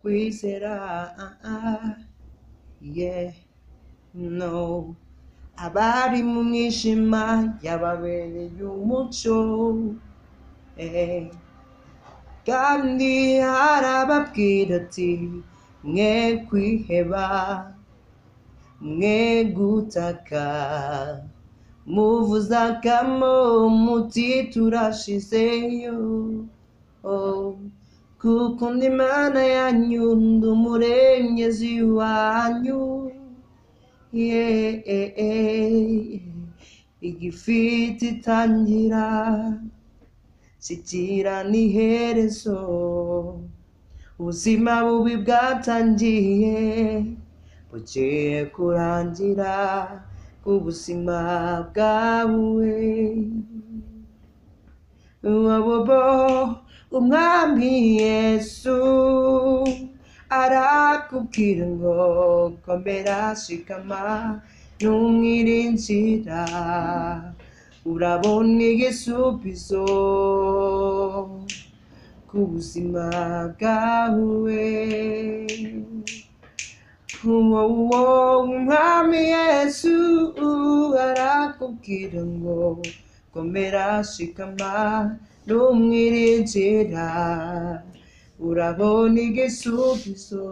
kwizera yeah no abari mu mwijima yababereye umucyo kandi arababwira ati mwe kwiheba mwe gutaka muvuza akamo muti turashizeyo kuko ndi Imana yanyu ndi umurengezi wanyu igifite itangira kigira n'iherezo ubuzima bubi bwatangiye bugiye kurangira ubuzima bwawe wabobo umwami Yesu arakubwira ngo komera shikama numwirinjira urabona igisubizo ku buzima bwawe umwami Yesu arakubwira ngo komera shikama numwirinjira urabona igisubizo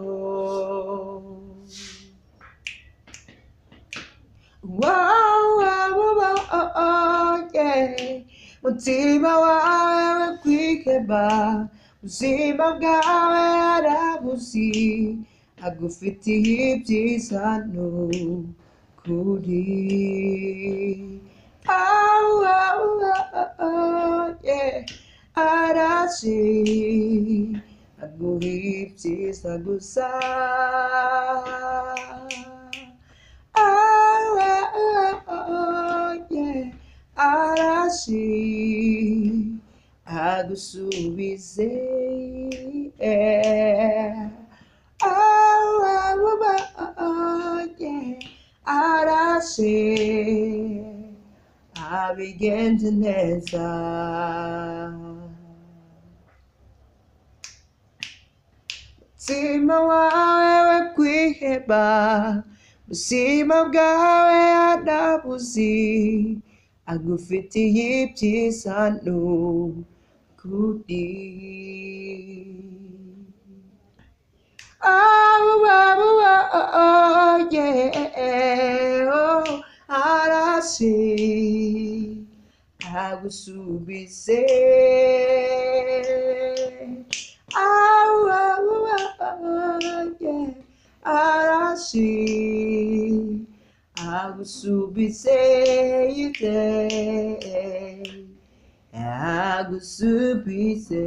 mutima wawe kwiheba ubuzima bwawe arabuzi agufitiye ibyiza n'ukuri arazi aguha ibyiza gusa arazi agusubize arazi abigenze neza mutima wawe kwiheba ubuzima bwawe arabuzi agufitiye ibyiza n'ukuri arazi agusubize arazi agusubize agusubize